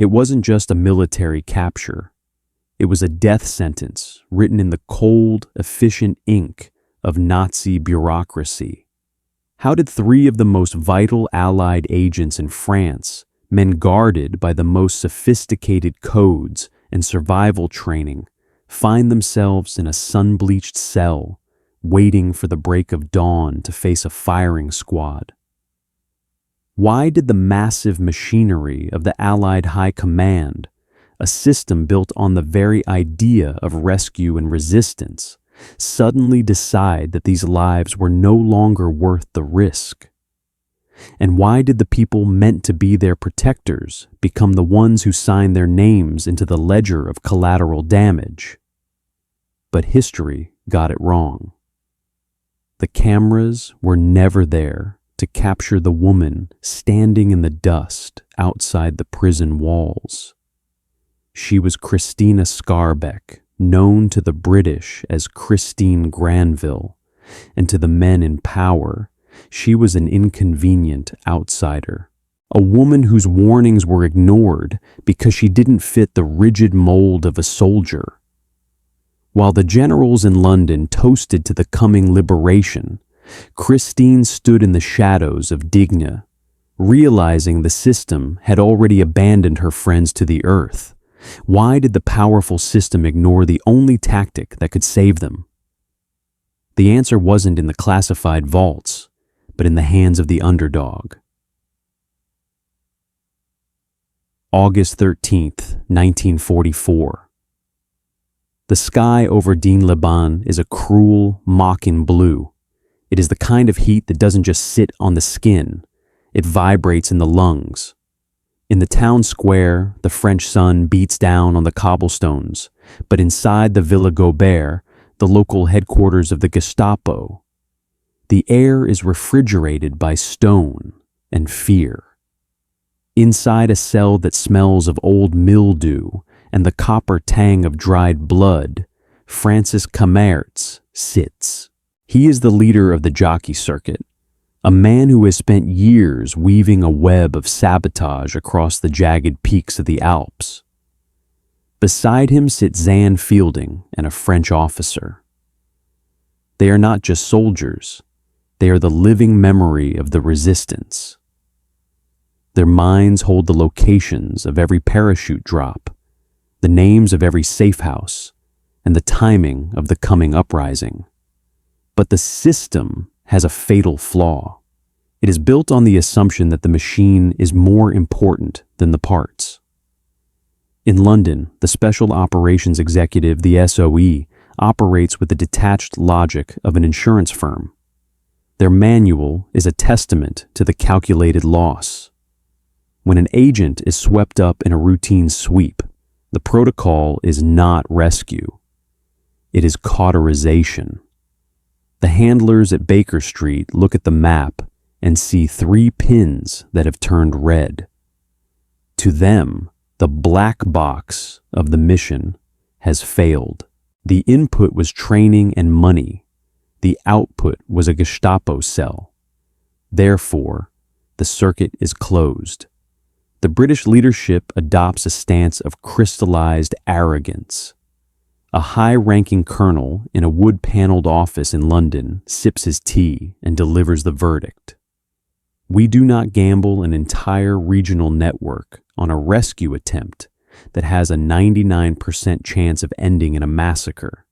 It wasn't just a military capture. It was a death sentence written in the cold, efficient ink of Nazi bureaucracy. How did three of the most vital Allied agents in France, men guarded by the most sophisticated codes and survival training, find themselves in a sun-bleached cell, waiting for the break of dawn to face a firing squad? Why did the massive machinery of the Allied High Command, a system built on the very idea of rescue and resistance, suddenly decide that these lives were no longer worth the risk? And why did the people meant to be their protectors become the ones who signed their names into the ledger of collateral damage? But history got it wrong. The cameras were never there to capture the woman standing in the dust outside the prison walls. She was Christina Skarbek, known to the British as Christine Granville, and to the men in power, she was an inconvenient outsider, a woman whose warnings were ignored because she didn't fit the rigid mold of a soldier. While the generals in London toasted to the coming liberation, Christine stood in the shadows of Digne, realizing the system had already abandoned her friends to the earth. Why did the powerful system ignore the only tactic that could save them? The answer wasn't in the classified vaults, but in the hands of the underdog. August 13th, 1944. The sky over Digne-les-Bains is a cruel, mocking blue. It is the kind of heat that doesn't just sit on the skin, it vibrates in the lungs. In the town square, the French sun beats down on the cobblestones, but inside the Villa Gobert, the local headquarters of the Gestapo, the air is refrigerated by stone and fear. Inside a cell that smells of old mildew and the copper tang of dried blood, Francis Camertz sits. He is the leader of the jockey circuit, a man who has spent years weaving a web of sabotage across the jagged peaks of the Alps. Beside him sit Zan Fielding and a French officer. They are not just soldiers, they are the living memory of the resistance. Their minds hold the locations of every parachute drop, the names of every safe house, and the timing of the coming uprising. But the system has a fatal flaw. It is built on the assumption that the machine is more important than the parts. In London, the Special Operations Executive, the SOE, operates with the detached logic of an insurance firm. Their manual is a testament to the calculated loss. When an agent is swept up in a routine sweep, the protocol is not rescue. It is cauterization. The handlers at Baker Street look at the map and see 3 pins that have turned red. To them, the black box of the mission has failed. The input was training and money. The output was a Gestapo cell. Therefore, the circuit is closed. The British leadership adopts a stance of crystallized arrogance. A high-ranking colonel in a wood-paneled office in London sips his tea and delivers the verdict. We do not gamble an entire regional network on a rescue attempt that has a 99% chance of ending in a massacre.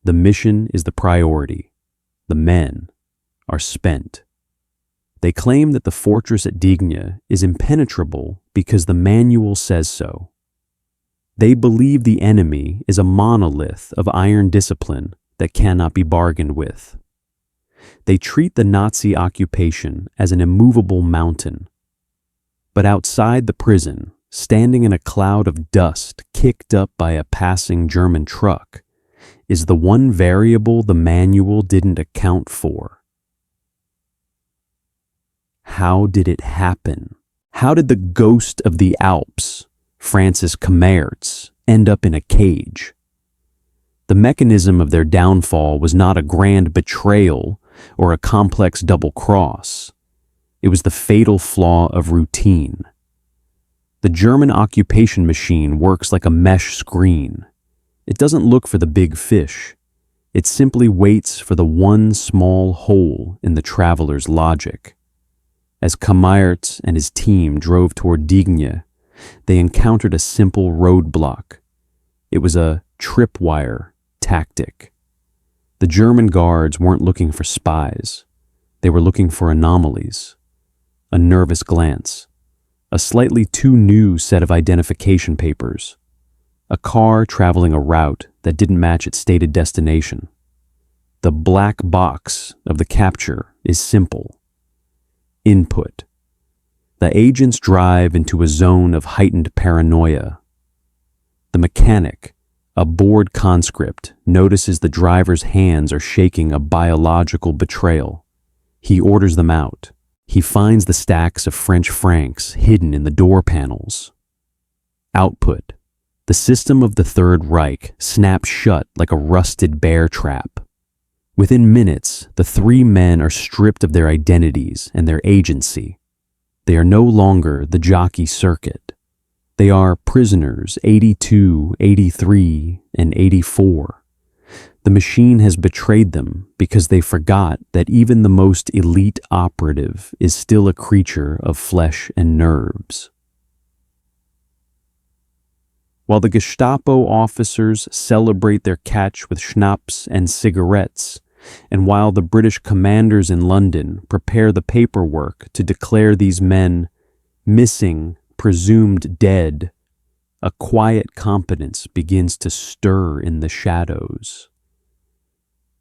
The mission is the priority. The men are spent. They claim that the fortress at Digne is impenetrable because the manual says so. They believe the enemy is a monolith of iron discipline that cannot be bargained with. They treat the Nazi occupation as an immovable mountain. But outside the prison, standing in a cloud of dust kicked up by a passing German truck, is the one variable the manual didn't account for. How did it happen? How did the ghost of the Alps, Francis Camertz, end up in a cage? The mechanism of their downfall was not a grand betrayal or a complex double cross. It was the fatal flaw of routine. The German occupation machine works like a mesh screen. It doesn't look for the big fish. It simply waits for the one small hole in the traveler's logic. As Kammertz and his team drove toward Digne, they encountered a simple roadblock. It was a tripwire tactic. The German guards weren't looking for spies. They were looking for anomalies. A nervous glance. A slightly too new set of identification papers. A car traveling a route that didn't match its stated destination. The black box of the capture is simple. Input. The agents drive into a zone of heightened paranoia. The mechanic, a bored conscript, notices the driver's hands are shaking a biological betrayal. He orders them out. He finds the stacks of French francs hidden in the door panels. Output. The system of the Third Reich snaps shut like a rusted bear trap. Within minutes, the three men are stripped of their identities and their agency. They are no longer the jockey circuit. They are prisoners 82, 83, and 84. The machine has betrayed them because they forgot that even the most elite operative is still a creature of flesh and nerves. While the Gestapo officers celebrate their catch with schnapps and cigarettes, and while the British commanders in London prepare the paperwork to declare these men missing, presumed dead, a quiet confidence begins to stir in the shadows.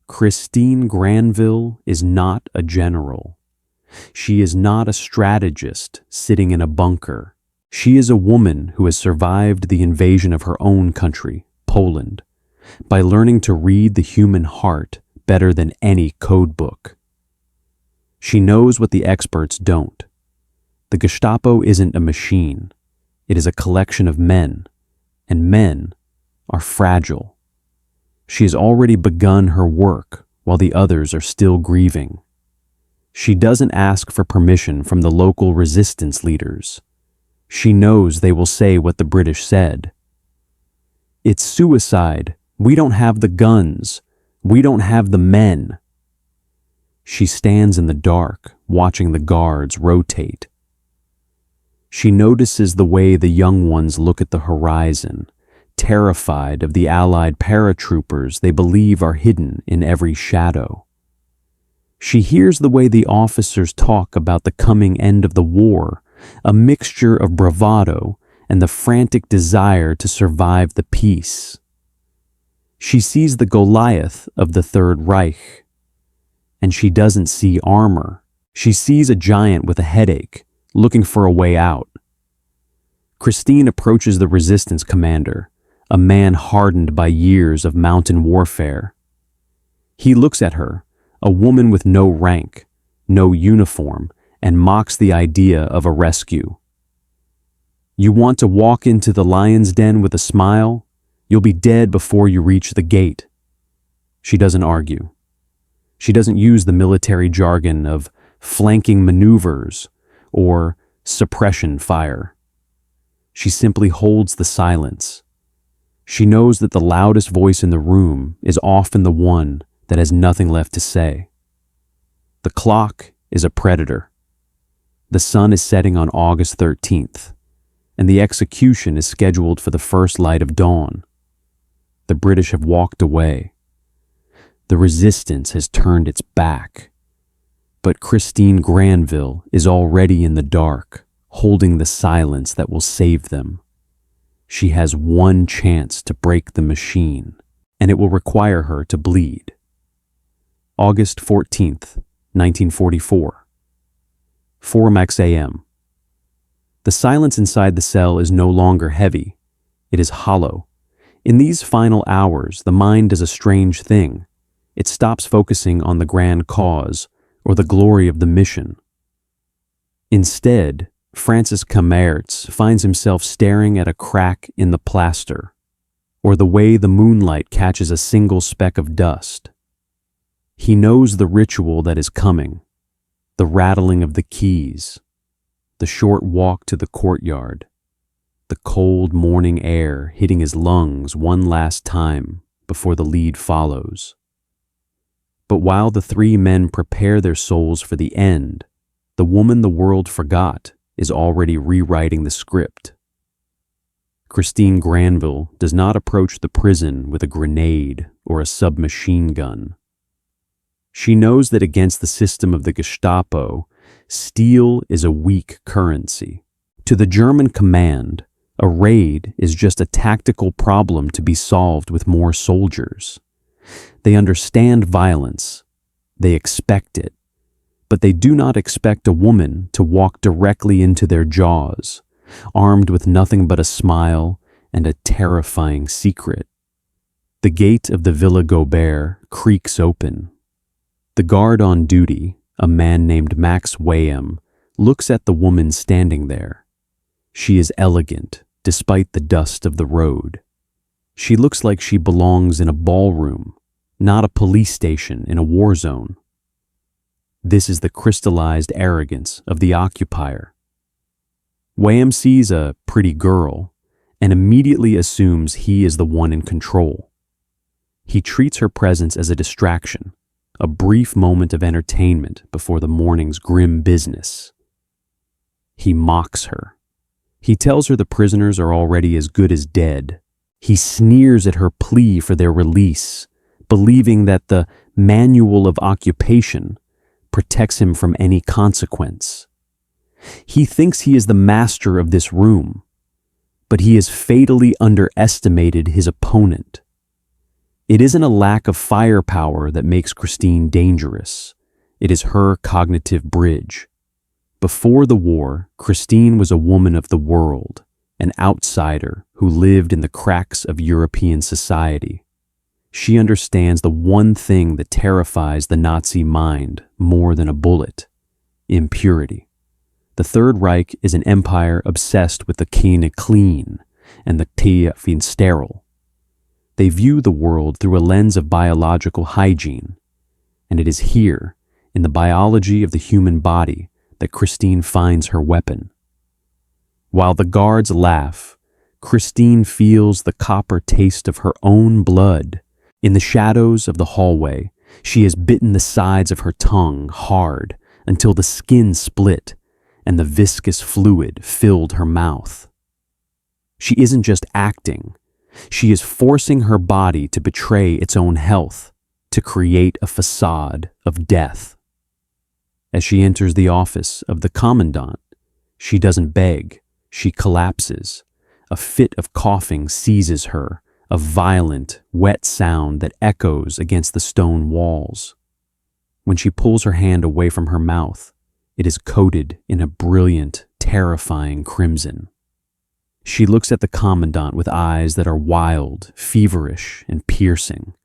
Christine Granville is not a general. She is not a strategist sitting in a bunker. She is a woman who has survived the invasion of her own country, Poland, by learning to read the human heart better than any code book. She knows what the experts don't. The Gestapo isn't a machine. It is a collection of men, and men are fragile. She has already begun her work while the others are still grieving. She doesn't ask for permission from the local resistance leaders. She knows they will say what the British said. It's suicide. We don't have the guns. We don't have the men. She stands in the dark, watching the guards rotate. She notices the way the young ones look at the horizon, terrified of the Allied paratroopers they believe are hidden in every shadow. She hears the way the officers talk about the coming end of the war, a mixture of bravado and the frantic desire to survive the peace. She sees the Goliath of the Third Reich, and she doesn't see armor. She sees a giant with a headache, looking for a way out. Christine approaches the resistance commander, a man hardened by years of mountain warfare. He looks at her, a woman with no rank, no uniform, and mocks the idea of a rescue. You want to walk into the lion's den with a smile? You'll be dead before you reach the gate. She doesn't argue. She doesn't use the military jargon of flanking maneuvers or suppression fire. She simply holds the silence. She knows that the loudest voice in the room is often the one that has nothing left to say. The clock is a predator. The sun is setting on August 13th, and the execution is scheduled for the first light of dawn. The British have walked away. The resistance has turned its back. But Christine Granville is already in the dark, holding the silence that will save them. She has one chance to break the machine, and it will require her to bleed. August 14th, 1944. 4 a.m. The silence inside the cell is no longer heavy. It is hollow. In these final hours, the mind does a strange thing. It stops focusing on the grand cause or the glory of the mission. Instead, Francis Kammertz finds himself staring at a crack in the plaster, or the way the moonlight catches a single speck of dust. He knows the ritual that is coming, the rattling of the keys, the short walk to the courtyard, the cold morning air hitting his lungs one last time before the lead follows. But while the three men prepare their souls for the end, the woman the world forgot is already rewriting the script. Christine Granville does not approach the prison with a grenade or a submachine gun. She knows that against the system of the Gestapo, steel is a weak currency. To the German command, a raid is just a tactical problem to be solved with more soldiers. They understand violence. They expect it. But they do not expect a woman to walk directly into their jaws, armed with nothing but a smile and a terrifying secret. The gate of the Villa Gobert creaks open. The guard on duty, a man named Max Wayham, looks at the woman standing there. She is elegant, despite the dust of the road. She looks like she belongs in a ballroom, not a police station in a war zone. This is the crystallized arrogance of the occupier. Wayham sees a pretty girl and immediately assumes he is the one in control. He treats her presence as a distraction, a brief moment of entertainment before the morning's grim business. He mocks her. He tells her the prisoners are already as good as dead. He sneers at her plea for their release, believing that the manual of occupation protects him from any consequence. He thinks he is the master of this room, but he has fatally underestimated his opponent. It isn't a lack of firepower that makes Christine dangerous. It is her cognitive bridge. Before the war, Christine was a woman of the world, an outsider who lived in the cracks of European society. She understands the one thing that terrifies the Nazi mind more than a bullet: impurity. The Third Reich is an empire obsessed with the keine clean and the tie sterile. They view the world through a lens of biological hygiene, and it is here, in the biology of the human body, that Christine finds her weapon. While the guards laugh, Christine feels the copper taste of her own blood. In the shadows of the hallway, she has bitten the sides of her tongue hard until the skin split and the viscous fluid filled her mouth. She isn't just acting. She is forcing her body to betray its own health, to create a facade of death. As she enters the office of the commandant, she doesn't beg, she collapses. A fit of coughing seizes her, a violent, wet sound that echoes against the stone walls. When she pulls her hand away from her mouth, it is coated in a brilliant, terrifying crimson. She looks at the commandant with eyes that are wild, feverish, and piercing.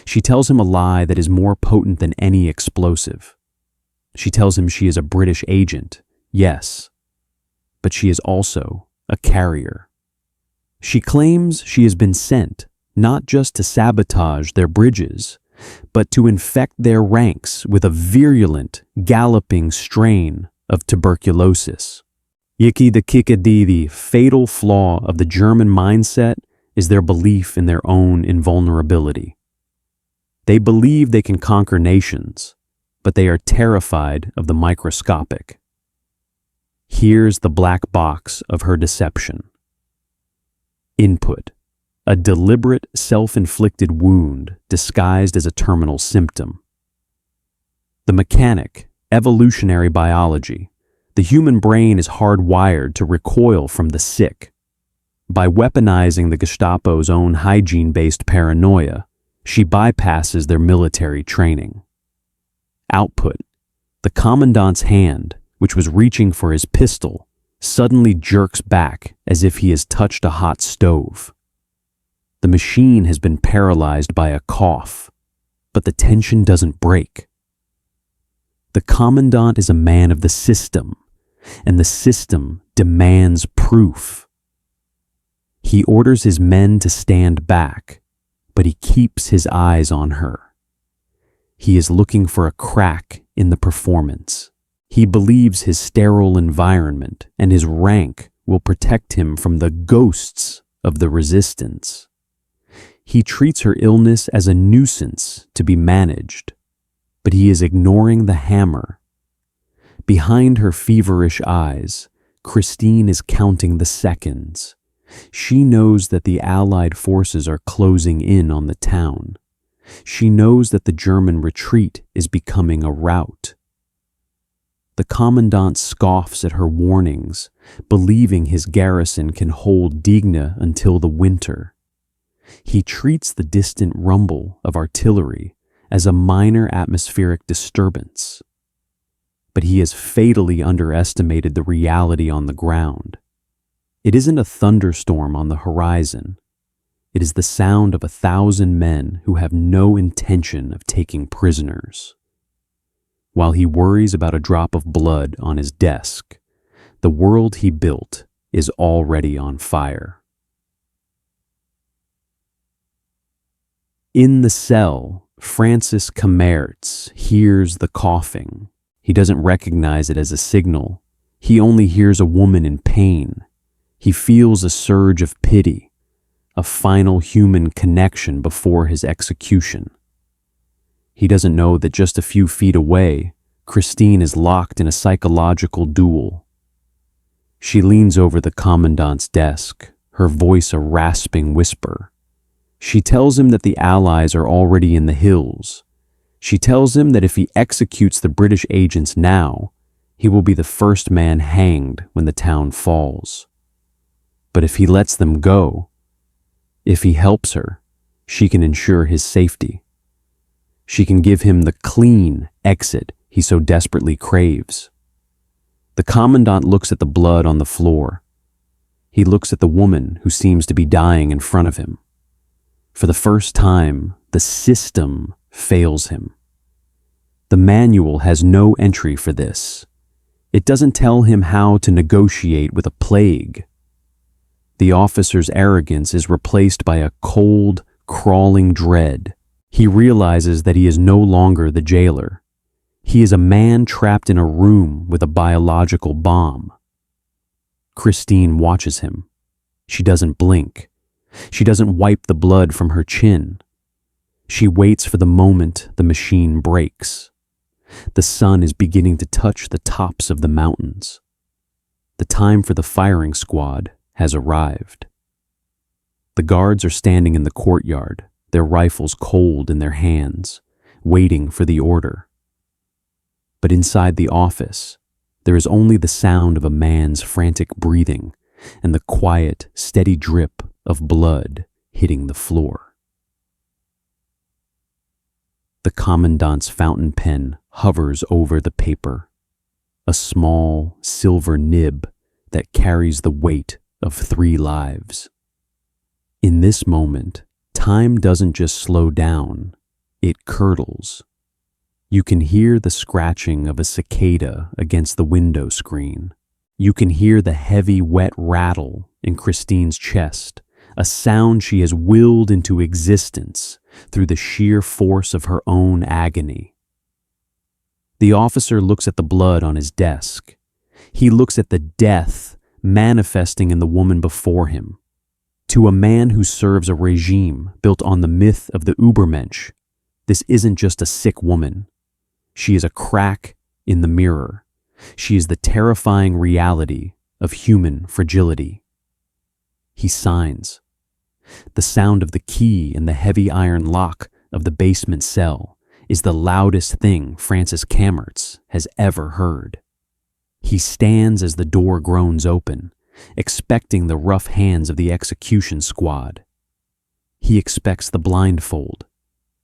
She tells him a lie that is more potent than any explosive. She tells him she is a British agent, yes, but she is also a carrier. She claims she has been sent not just to sabotage their bridges, but to infect their ranks with a virulent, galloping strain of tuberculosis. The fatal flaw of the German mindset is their belief in their own invulnerability. They believe they can conquer nations, but they are terrified of the microscopic. Here's the black box of her deception. Input: a deliberate, self-inflicted wound disguised as a terminal symptom. The mechanic, evolutionary biology. The human brain is hardwired to recoil from the sick. By weaponizing the Gestapo's own hygiene-based paranoia, she bypasses their military training. Output: the commandant's hand, which was reaching for his pistol, suddenly jerks back as if he has touched a hot stove. The machine has been paralyzed by a cough, but the tension doesn't break. The commandant is a man of the system, and the system demands proof. He orders his men to stand back, but he keeps his eyes on her. He is looking for a crack in the performance. He believes his sterile environment and his rank will protect him from the ghosts of the resistance. He treats her illness as a nuisance to be managed, but he is ignoring the hammer. Behind her feverish eyes, Christine is counting the seconds. She knows that the Allied forces are closing in on the town. She knows that the German retreat is becoming a rout. The commandant scoffs at her warnings, believing his garrison can hold Digne until the winter. He treats the distant rumble of artillery as a minor atmospheric disturbance. But he has fatally underestimated the reality on the ground. It isn't a thunderstorm on the horizon. It is the sound of 1,000 men who have no intention of taking prisoners. While he worries about a drop of blood on his desk, the world he built is already on fire. In the cell, Francis Commerz hears the coughing. He doesn't recognize it as a signal. He only hears a woman in pain. He feels a surge of pity, a final human connection before his execution. He doesn't know that just a few feet away, Christine is locked in a psychological duel. She leans over the commandant's desk, her voice a rasping whisper. She tells him that the Allies are already in the hills. She tells him that if he executes the British agents now, he will be the first man hanged when the town falls. But if he lets them go, if he helps her, she can ensure his safety. She can give him the clean exit he so desperately craves. The commandant looks at the blood on the floor. He looks at the woman who seems to be dying in front of him. For the first time, the system fails him. The manual has no entry for this. It doesn't tell him how to negotiate with a plague. The officer's arrogance is replaced by a cold, crawling dread. He realizes that he is no longer the jailer. He is a man trapped in a room with a biological bomb. Christine watches him. She doesn't blink. She doesn't wipe the blood from her chin. She waits for the moment the machine breaks. The sun is beginning to touch the tops of the mountains. The time for the firing squad has arrived. The guards are standing in the courtyard, their rifles cold in their hands, waiting for the order. But inside the office, there is only the sound of a man's frantic breathing and the quiet, steady drip of blood hitting the floor. The commandant's fountain pen hovers over the paper, a small silver nib that carries the weight of 3 lives. In this moment, time doesn't just slow down, it curdles. You can hear the scratching of a cicada against the window screen. You can hear the heavy, wet rattle in Christine's chest, a sound she has willed into existence through the sheer force of her own agony. The officer looks at the blood on his desk. He looks at the death manifesting in the woman before him. To a man who serves a regime built on the myth of the Übermensch, this isn't just a sick woman. She is a crack in the mirror. She is the terrifying reality of human fragility. He signs. The sound of the key in the heavy iron lock of the basement cell is the loudest thing Francis Commerz has ever heard. He stands as the door groans open, expecting the rough hands of the execution squad. He expects the blindfold.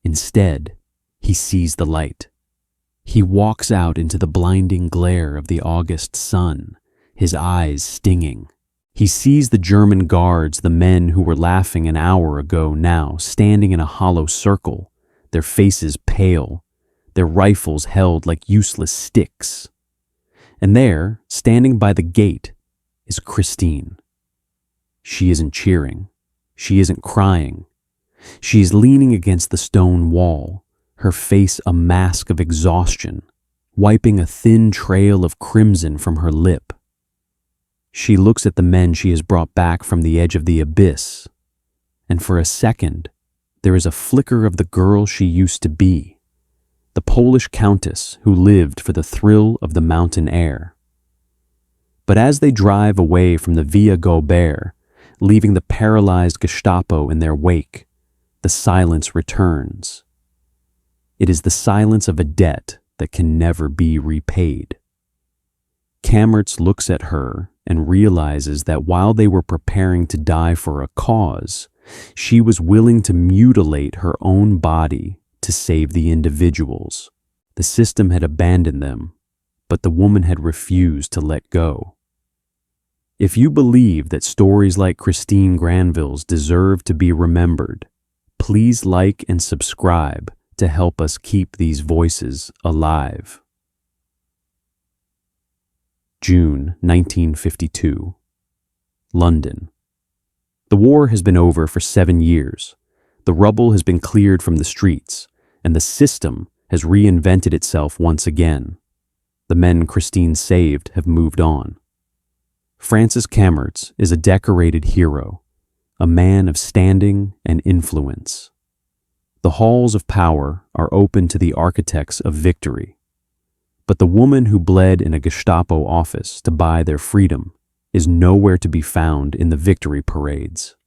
Instead, he sees the light. He walks out into the blinding glare of the August sun, his eyes stinging. He sees the German guards, the men who were laughing an hour ago now, standing in a hollow circle, their faces pale, their rifles held like useless sticks. And there, standing by the gate, is Christine. She isn't cheering. She isn't crying. She is leaning against the stone wall, her face a mask of exhaustion, wiping a thin trail of crimson from her lip. She looks at the men she has brought back from the edge of the abyss, and for a second, there is a flicker of the girl she used to be, the Polish countess who lived for the thrill of the mountain air. But as they drive away from the Via Gaubert, leaving the paralyzed Gestapo in their wake, the silence returns. It is the silence of a debt that can never be repaid. Kammertz looks at her and realizes that while they were preparing to die for a cause, she was willing to mutilate her own body to save the individuals. The system had abandoned them, but the woman had refused to let go. If you believe that stories like Christine Granville's deserve to be remembered, please like and subscribe to help us keep these voices alive. June 1952. London. The war has been over for 7 years. The rubble has been cleared from the streets, and the system has reinvented itself once again. The men Christine saved have moved on. Francis Kammertz is a decorated hero, a man of standing and influence. The halls of power are open to the architects of victory. But the woman who bled in a Gestapo office to buy their freedom is nowhere to be found in the victory parades.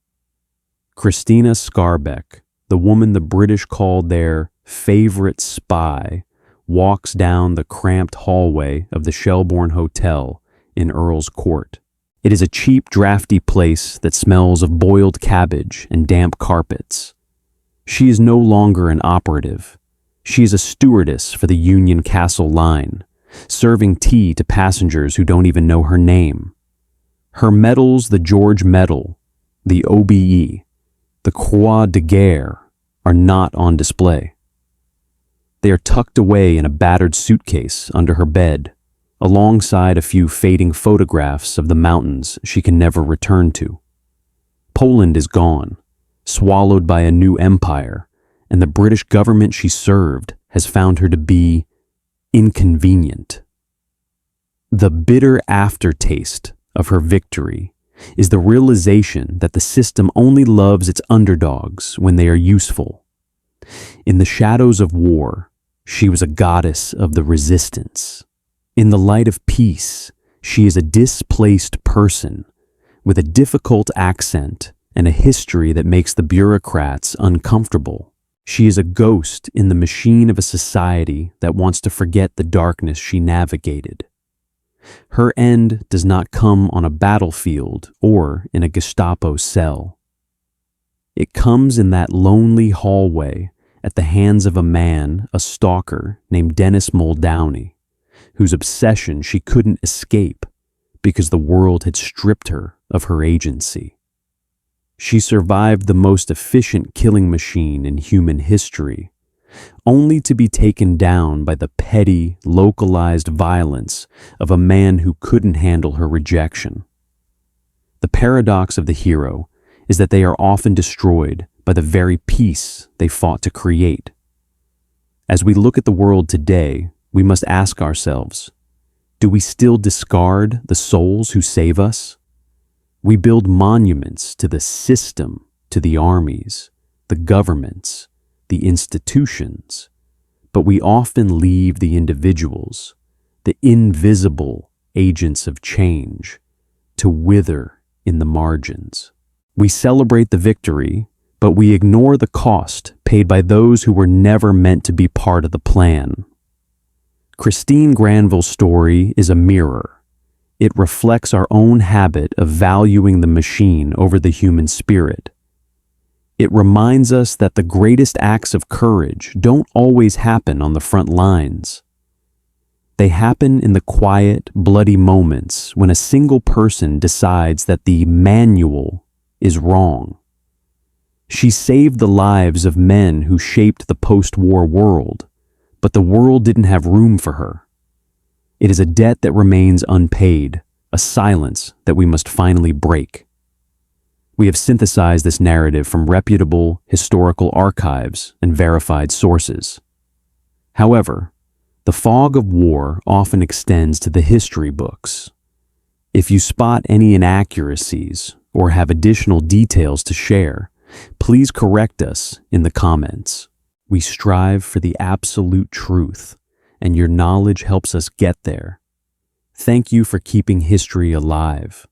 Christina Skarbek, the woman the British called their favorite spy, walks down the cramped hallway of the Shelbourne Hotel in Earl's Court. It is a cheap, drafty place that smells of boiled cabbage and damp carpets. She is no longer an operative. She is a stewardess for the Union Castle line, serving tea to passengers who don't even know her name. Her medals, the George Medal, the OBE, the Croix de Guerre, are not on display. They are tucked away in a battered suitcase under her bed, alongside a few fading photographs of the mountains she can never return to. Poland is gone, swallowed by a new empire, and the British government she served has found her to be inconvenient. The bitter aftertaste of her victory is the realization that the system only loves its underdogs when they are useful. In the shadows of war, she was a goddess of the resistance. In the light of peace, she is a displaced person with a difficult accent and a history that makes the bureaucrats uncomfortable. She is a ghost in the machine of a society that wants to forget the darkness she navigated. Her end does not come on a battlefield or in a Gestapo cell. It comes in that lonely hallway at the hands of a man, a stalker named Dennis Muldowney, whose obsession she couldn't escape because the world had stripped her of her agency. She survived the most efficient killing machine in human history, only to be taken down by the petty, localized violence of a man who couldn't handle her rejection. The paradox of the hero is that they are often destroyed by the very peace they fought to create. As we look at the world today, we must ask ourselves, do we still discard the souls who save us? We build monuments to the system, to the armies, the governments, the institutions, but we often leave the individuals, the invisible agents of change, to wither in the margins. We celebrate the victory, but we ignore the cost paid by those who were never meant to be part of the plan. Christine Granville's story is a mirror. It reflects our own habit of valuing the machine over the human spirit. It reminds us that the greatest acts of courage don't always happen on the front lines. They happen in the quiet, bloody moments when a single person decides that the manual is wrong. She saved the lives of men who shaped the post-war world, but the world didn't have room for her. It is a debt that remains unpaid, a silence that we must finally break. We have synthesized this narrative from reputable historical archives and verified sources. However, the fog of war often extends to the history books. If you spot any inaccuracies or have additional details to share, please correct us in the comments. We strive for the absolute truth, and your knowledge helps us get there. Thank you for keeping history alive.